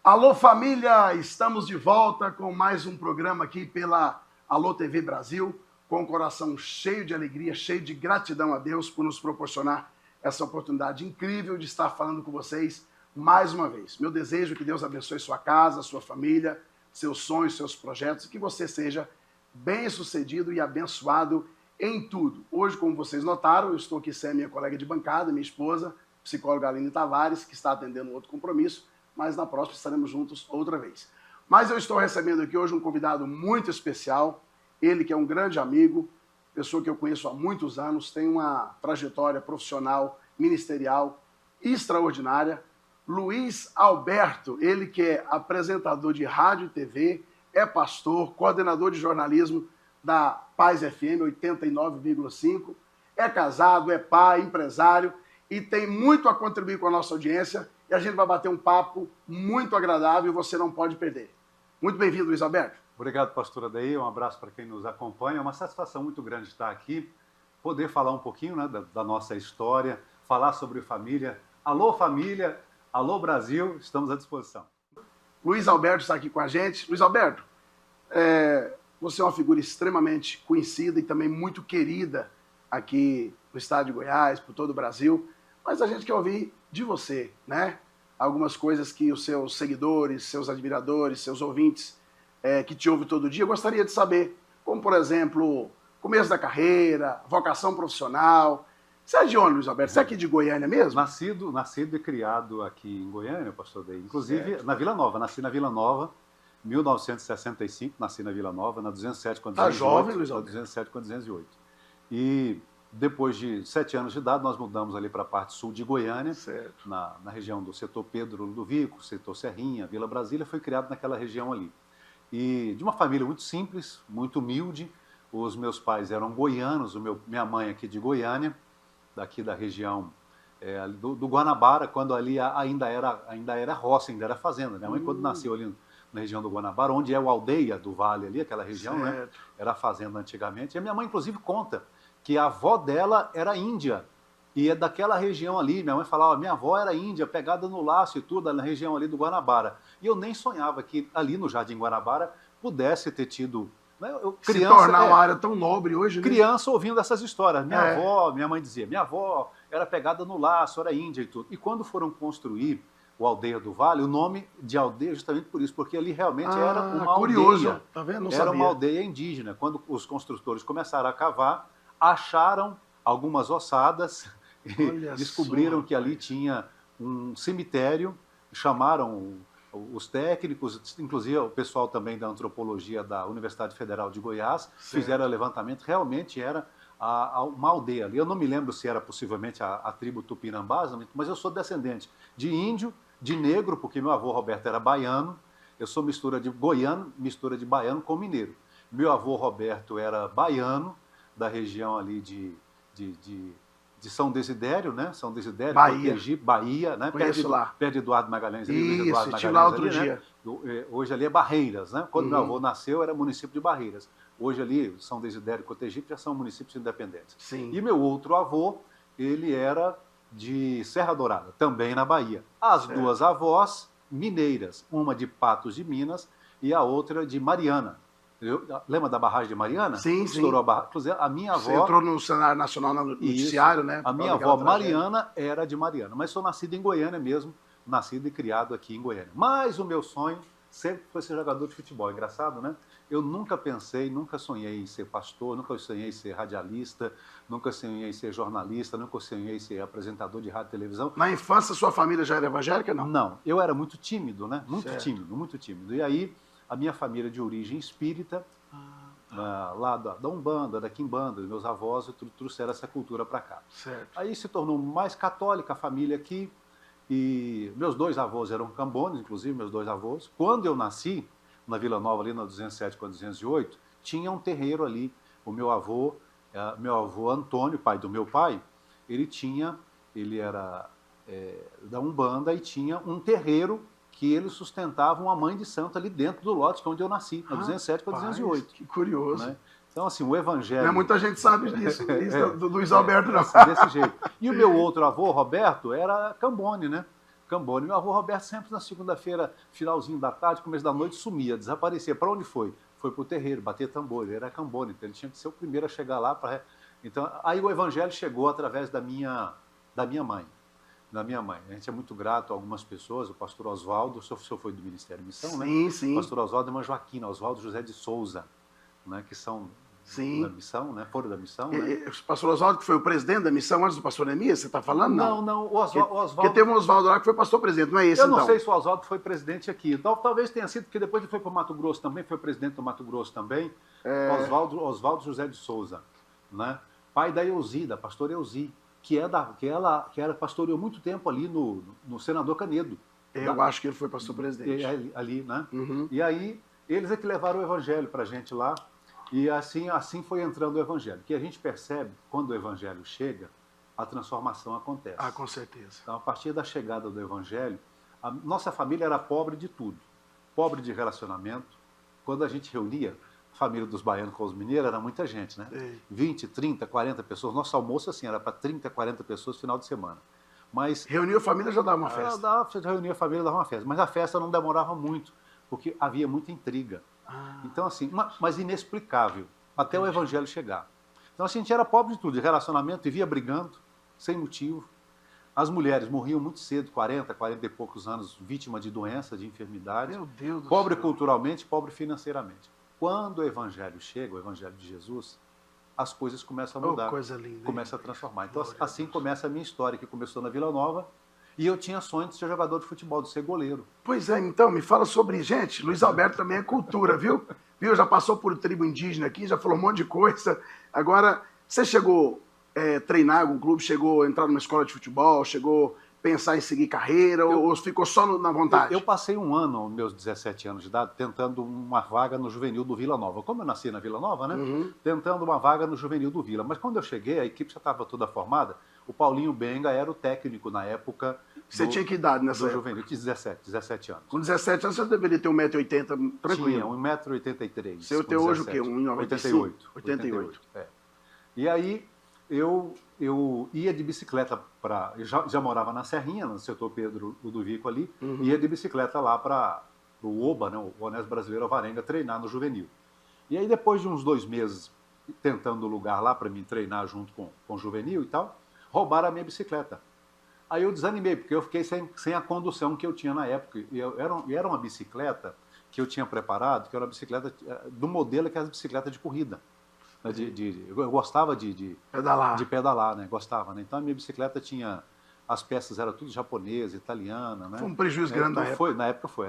Alô família, estamos de volta com mais um programa aqui pela Alô TV Brasil, com o coração cheio de alegria, cheio de gratidão a Deus por nos proporcionar essa oportunidade incrível de estar falando com vocês mais uma vez. Meu desejo é que Deus abençoe sua casa, sua família, seus sonhos, seus projetos, e que você seja bem-sucedido e abençoado em tudo. Hoje, como vocês notaram, eu estou aqui sem a minha colega de bancada, minha esposa, psicóloga Aline Tavares, que está atendendo um outro compromisso, mas na próxima estaremos juntos outra vez. Mas eu estou recebendo aqui hoje um convidado muito especial, ele que é um grande amigo, pessoa que eu conheço há muitos anos, tem uma trajetória profissional, ministerial extraordinária, Luiz Alberto, ele que é apresentador de rádio e TV, é pastor, coordenador de jornalismo da Paz FM 89,5, é casado, é pai, empresário e tem muito a contribuir com a nossa audiência. E a gente vai bater um papo muito agradável e você não pode perder. Muito bem-vindo, Luiz Alberto. Obrigado, pastor Adair. Um abraço para quem nos acompanha. É uma satisfação muito grande estar aqui, poder falar um pouquinho, né, da nossa história, falar sobre família. Alô, família! Alô, Brasil! Estamos à disposição. Luiz Alberto está aqui com a gente. Luiz Alberto, você é uma figura extremamente conhecida e também muito querida aqui no estado de Goiás, por todo o Brasil. Mas a gente quer ouvir de você, né? Algumas coisas que os seus seguidores, seus admiradores, seus ouvintes que te ouvem todo dia, gostaria de saber, como por exemplo, começo da carreira, vocação profissional. Você é de onde, Luiz Alberto? Você é aqui de Goiânia mesmo? Nascido e criado aqui em Goiânia, pastor Day. Inclusive na Vila Nova. Nasci na Vila Nova, 1965, nasci na Vila Nova, na 207 com 208. Tá jovem, Luiz Alberto? Na 207 com 208. E depois de 7 anos de idade, nós mudamos ali para a parte sul de Goiânia, na região do setor Pedro Ludovico, setor Serrinha, Vila Brasília, foi criado naquela região ali. E de uma família muito simples, muito humilde. Os meus pais eram goianos, minha mãe aqui de Goiânia, daqui da região do Guanabara, quando ali ainda era roça, ainda era fazenda. Minha mãe, quando nasceu ali na região do Guanabara, onde é o Aldeia do Vale ali, aquela região, né? Era fazenda antigamente. E a minha mãe, inclusive, conta que a avó dela era índia, e é daquela região ali. Minha mãe falava, minha avó era índia, pegada no laço e tudo, na região ali do Guanabara. E eu nem sonhava que ali no Jardim Guanabara pudesse ter tido... Né, se tornar uma área tão nobre hoje, né? Criança ouvindo essas histórias. Minha mãe dizia, minha avó era pegada no laço, era índia e tudo. E quando foram construir o Aldeia do Vale, o nome de aldeia justamente por isso, porque ali realmente era uma curioso. aldeia. Tá vendo? Não era sabia. Uma aldeia indígena. Quando os construtores começaram a cavar, acharam algumas ossadas e descobriram que ali tinha um cemitério, chamaram os técnicos, inclusive o pessoal também da antropologia da Universidade Federal de Goiás, fizeram o levantamento, realmente era uma aldeia ali. Eu não me lembro se era possivelmente a tribo Tupinambás, mas eu sou descendente de índio, de negro, porque meu avô Roberto era baiano, eu sou mistura de goiano, mistura de baiano com mineiro. Meu avô Roberto era baiano, da região ali de São Desidério, né? São Desidério, Bahia, né? Perto de Eduardo Magalhães. Isso, estive lá outro dia. Né? Hoje ali é Barreiras, né? Quando meu avô nasceu, era município de Barreiras. Hoje ali, São Desidério e Cotegipe já são municípios independentes. Sim. E meu outro avô, ele era de Serra Dourada, também na Bahia. As duas avós mineiras, uma de Patos de Minas e a outra de Mariana. Lembra da barragem de Mariana? Sim, estourou a inclusive, a minha avó... Você entrou no cenário nacional, no noticiário, né? A minha avó Mariana era de Mariana, mas sou nascido em Goiânia mesmo, nascido e criado aqui em Goiânia. Mas o meu sonho sempre foi ser jogador de futebol. Engraçado, né? Eu nunca pensei, nunca sonhei em ser pastor, nunca sonhei em ser radialista, nunca sonhei em ser jornalista, nunca sonhei em ser apresentador de rádio e televisão. Na infância, sua família já era evangélica, não? Não, eu era muito tímido, né? Muito tímido. E aí, a minha família de origem espírita, lá da Umbanda, da Quimbanda, meus avós trouxeram essa cultura para cá. Certo. Aí se tornou mais católica a família aqui, e meus dois avós eram cambones, inclusive meus dois avós. Quando eu nasci, na Vila Nova, ali na 207 com a 208, tinha um terreiro ali. O meu avô Antônio, pai do meu pai, ele era da Umbanda e tinha um terreiro que eles sustentavam uma mãe de santo ali dentro do lote, que é onde eu nasci, na 207 para 208. Que curioso. Né? Então, assim, o evangelho... Não é muita gente sabe disso, do Luiz Alberto, não. Desse jeito. E o meu outro avô, Roberto, era cambone, né? Cambone. Meu avô Roberto sempre na segunda-feira, finalzinho da tarde, começo da noite, sumia, desaparecia. Para onde foi? Foi para o terreiro, bater tambor. Ele era Cambone, então ele tinha que ser o primeiro a chegar lá. Então, aí o evangelho chegou através da minha mãe. Da minha mãe. A gente é muito grato a algumas pessoas, o pastor Oswaldo, o senhor foi do Ministério Missão, sim, né? Sim, sim. O pastor Oswaldo e a irmã Joaquina, Oswaldo José de Souza, né? Que são da missão, né? Foram da missão, né? O pastor Oswaldo, que foi o presidente da missão antes do pastor Neemias, você está falando? Não, o Oswaldo... Porque teve um Oswaldo lá que foi pastor presidente, não é esse, Eu não sei se o Oswaldo foi presidente aqui. Então, talvez tenha sido, porque depois ele foi para o Mato Grosso também, foi presidente do Mato Grosso também. Oswaldo José de Souza, né? Pai da Euzi, da pastora Euzi, que era pastoreou muito tempo ali no Senador Canedo. Eu acho que ele foi pastor presidente. Ali, né? Uhum. E aí, eles é que levaram o evangelho para a gente lá, e assim foi entrando o evangelho. Que a gente percebe, quando o evangelho chega, a transformação acontece. Ah, com certeza. Então, a partir da chegada do evangelho, a nossa família era pobre de tudo. Pobre de relacionamento. Quando a gente reunia, a família dos baianos com os mineiros, era muita gente, né? 20, 30, 40 pessoas. Nosso almoço, assim, era para 30, 40 pessoas no final de semana. Mas reuniu a família, já dava uma festa. Reunia a família, dava uma festa. Mas a festa não demorava muito, porque havia muita intriga. Então, assim, mas inexplicável, até o evangelho chegar. Então, assim, a gente era pobre de tudo, de relacionamento, vivia brigando, sem motivo. As mulheres morriam muito cedo, 40 e poucos anos, vítima de doença, de enfermidade. Meu Deus do céu. Pobre culturalmente, pobre financeiramente. Quando o evangelho chega, o evangelho de Jesus, as coisas começam a mudar. Coisa linda. Começa a transformar. Então, assim começa a minha história, que começou na Vila Nova, e eu tinha sonho de ser jogador de futebol, de ser goleiro. Pois é, então, me fala sobre... Gente, Luiz Alberto também é cultura, viu? Já passou por tribo indígena aqui, já falou um monte de coisa. Agora, você chegou a treinar em algum clube, chegou a entrar numa escola de futebol, chegou a pensar em seguir carreira, ou ficou só na vontade? Eu passei um ano, aos meus 17 anos de idade, tentando uma vaga no juvenil do Vila Nova. Como eu nasci na Vila Nova, né? Uhum. Tentando uma vaga no juvenil do Vila. Mas quando eu cheguei, a equipe já estava toda formada. O Paulinho Benga era o técnico na época. Você tinha que idade nessa época? Juvenil, eu tinha 17 anos. Com 17 anos você deveria ter 1,80m tranquilo. Tinha, 1,83m. Você tem hoje o quê? 1,98m. 88. E aí eu ia de bicicleta para... Já morava na Serrinha, no setor Pedro Ludovico ali, ia de bicicleta lá para o OBA, né, o Honesto Brasileiro Alvarenga, treinar no juvenil. E aí depois de uns 2 meses tentando lugar lá para mim treinar junto com o juvenil e tal, roubaram a minha bicicleta. Aí eu desanimei, porque eu fiquei sem a condução que eu tinha na época. E era uma bicicleta que eu tinha preparado, que era uma bicicleta do modelo que era a bicicleta de corrida. Eu gostava de pedalar, né? Gostava, né? Então a minha bicicleta tinha... As peças eram tudo japonesa, italiana, né? Foi um prejuízo grande na época. Na época foi.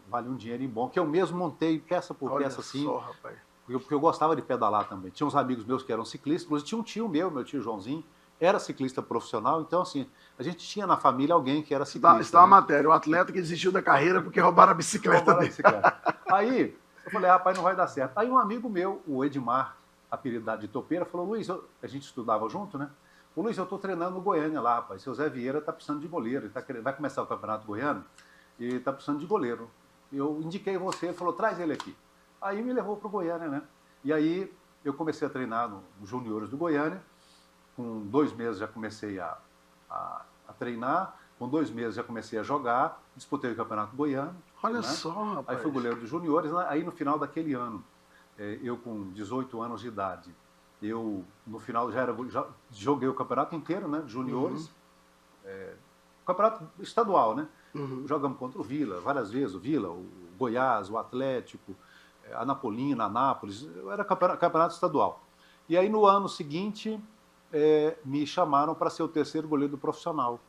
Valia um dinheiro bom, que eu mesmo montei peça por peça assim. Só, rapaz. Porque eu gostava de pedalar também. Tinha uns amigos meus que eram ciclistas, inclusive tinha um tio meu tio Joãozinho, era ciclista profissional, então assim, a gente tinha na família alguém que era ciclista. Está uma matéria, o atleta que desistiu da carreira porque roubaram a bicicleta dele. Aí, eu falei, rapaz, não vai dar certo. Aí um amigo meu, o Edmar, apelidado de Topeira, falou, Luiz, a gente estudava junto, né? Ô Luiz, eu estou treinando no Goiânia lá, rapaz, seu Zé Vieira está precisando de goleiro, vai começar o Campeonato Goiano e está precisando de goleiro. Eu indiquei você, ele falou, traz ele aqui. Aí me levou para o Goiânia, né? E aí eu comecei a treinar nos juniores do Goiânia. Com 2 meses já comecei a treinar, com 2 meses já comecei a jogar, disputei o Campeonato Goiano. Olha só, rapaz. Aí fui goleiro dos juniores, né? Aí no final daquele ano, eu com 18 anos de idade, no final já joguei o campeonato inteiro, né? Juniores, campeonato estadual, né? Jogamos contra o Vila, várias vezes, o Vila, o Goiás, o Atlético, a Napolina, a Nápoles, era campeonato estadual. E aí no ano seguinte... me chamaram para ser o 3º goleiro do profissional.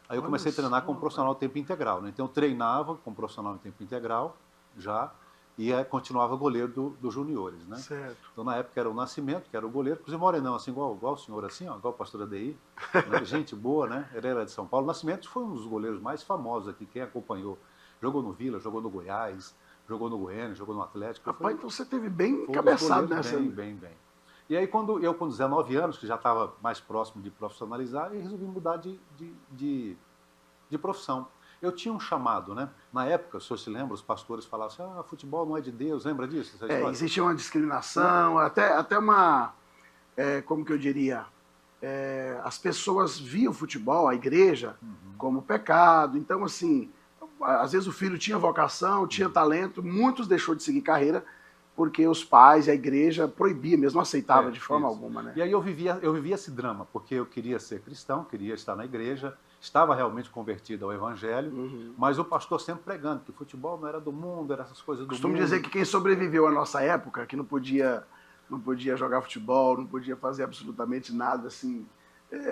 Aí eu comecei a treinar com profissional tempo integral, né? Então eu treinava com profissional em tempo integral já e continuava goleiro dos juniores, né? Certo. Então na época era o Nascimento, que era o goleiro, inclusive Morenão, assim, igual o senhor, assim, ó, igual o pastor ADI, né? Gente boa, né? Ele era de São Paulo. O Nascimento foi um dos goleiros mais famosos aqui, quem acompanhou. Jogou no Vila, jogou no Goiás, jogou no Goiânia, jogou no Atlético. Rapaz, então você teve bem encabeçado nessa. Bem. E aí, quando eu com 19 anos, que já estava mais próximo de profissionalizar, eu resolvi mudar de profissão. Eu tinha um chamado, né? Na época, o senhor se lembra, os pastores falavam assim, futebol não é de Deus, lembra disso? Existia uma discriminação, até uma, como que eu diria, as pessoas viam o futebol, a igreja, como pecado. Então, assim, às vezes o filho tinha vocação, tinha talento, muitos deixou de seguir carreira porque os pais e a igreja proibia mesmo, não aceitava de forma alguma, né? E aí eu vivia esse drama, porque eu queria ser cristão, queria estar na igreja, estava realmente convertido ao evangelho, mas o pastor sempre pregando que o futebol não era do mundo, era essas coisas do mundo. Costumo dizer que quem sobreviveu à nossa época, que não podia jogar futebol, não podia fazer absolutamente nada, assim...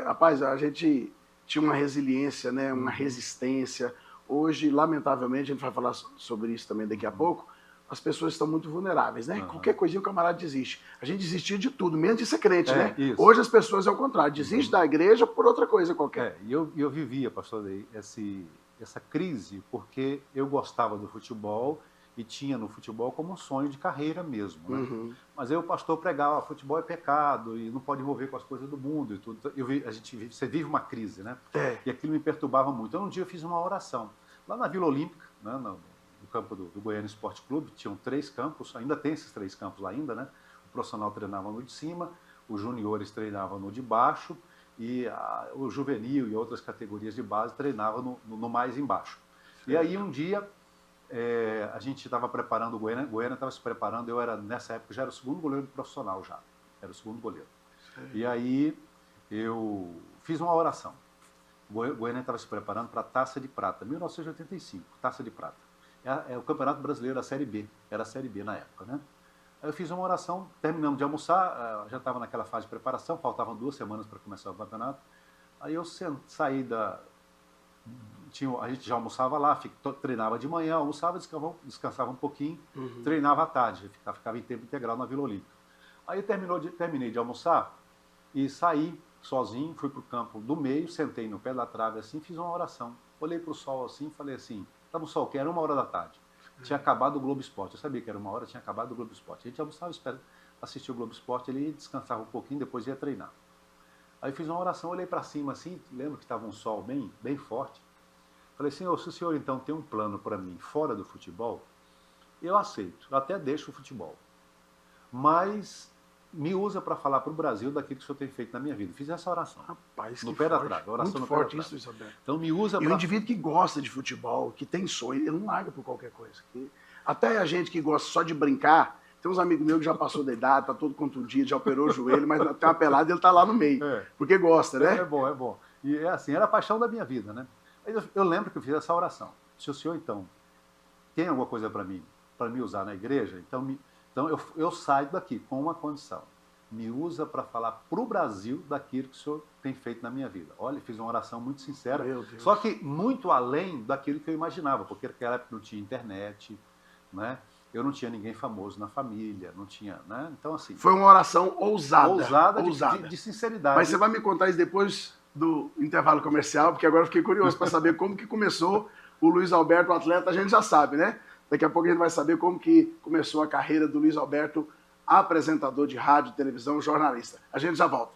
rapaz, a gente tinha uma resiliência, né, uma resistência. Hoje, lamentavelmente, a gente vai falar sobre isso também daqui a pouco, as pessoas estão muito vulneráveis, né? Qualquer coisinha o camarada desiste. A gente desistia de tudo, menos de ser crente, né? Isso. Hoje as pessoas é o contrário, desistem da igreja por outra coisa qualquer. E eu vivia, pastor Ney, essa crise, porque eu gostava do futebol e tinha no futebol como um sonho de carreira mesmo, né? Mas aí o pastor pregava, futebol é pecado e não pode envolver com as coisas do mundo e tudo. Você vive uma crise, né? E aquilo me perturbava muito. Então um dia eu fiz uma oração lá na Vila Olímpica, né? No campo do Goiânia Esporte Clube, tinham 3 campos, ainda tem esses 3 campos lá ainda, né? O profissional treinava no de cima, os juniores treinavam no de baixo e o juvenil e outras categorias de base treinavam no mais embaixo. E aí um dia a gente estava preparando o Goiânia estava se preparando, nessa época já era o 2º goleiro profissional já, era o 2º goleiro. E aí eu fiz uma oração. O Goiânia estava se preparando para a Taça de Prata, 1985, Taça de Prata. É o Campeonato Brasileiro, a Série B. Era a Série B na época, né? Aí eu fiz uma oração, terminamos de almoçar, já estava naquela fase de preparação, faltavam 2 semanas para começar o campeonato. Aí eu saí a gente já almoçava lá, treinava de manhã, almoçava, descansava um pouquinho, treinava à tarde, ficava em tempo integral na Vila Olímpica. Aí terminei de almoçar e saí sozinho, fui para o campo do meio, sentei no pé da trave assim, fiz uma oração. Olhei para o sol assim, falei assim... Estava um sol, que era 1h da tarde. Tinha acabado o Globo Esporte. Eu sabia que era 1h, tinha acabado o Globo Esporte. A gente almoçava, assistia o Globo Esporte, ele descansava um pouquinho, depois ia treinar. Aí fiz uma oração, olhei para cima assim, lembro que estava um sol bem, bem forte. Falei, Senhor, se o Senhor então tem um plano para mim fora do futebol, eu aceito, eu até deixo o futebol. Mas me usa para falar para o Brasil daquilo que o Senhor tem feito na minha vida. Fiz essa oração. Rapaz, no pé da trave. Oração muito no forte pé da trave. isso, Isabel. Então me usa E o indivíduo que gosta de futebol, que tem sonho, ele não larga por qualquer coisa. Até a gente que gosta só de brincar, tem uns amigos meus que já passou da idade, tá todo contundido, já operou o joelho, mas tem uma pelada e ele tá lá no meio. Porque gosta, né? É bom, é bom. E é assim, era a paixão da minha vida, né? Aí eu lembro que eu fiz essa oração. Se o Senhor, então, tem alguma coisa para mim, para me usar na igreja, então eu saio daqui com uma condição. Me usa para falar para o Brasil daquilo que o Senhor tem feito na minha vida. Olha, fiz uma oração muito sincera, só que muito além daquilo que eu imaginava, porque naquela época não tinha internet, né? Eu não tinha ninguém famoso na família, não tinha, né? Então, assim... Foi uma oração ousada. Ousada. De sinceridade. Mas você vai me contar isso depois do intervalo comercial, porque agora eu fiquei curioso para saber como que começou o Luiz Alberto, o atleta, a gente já sabe, né? Daqui a pouco a gente vai saber como que começou a carreira do Luiz Alberto, apresentador de rádio, televisão, jornalista. A gente já volta.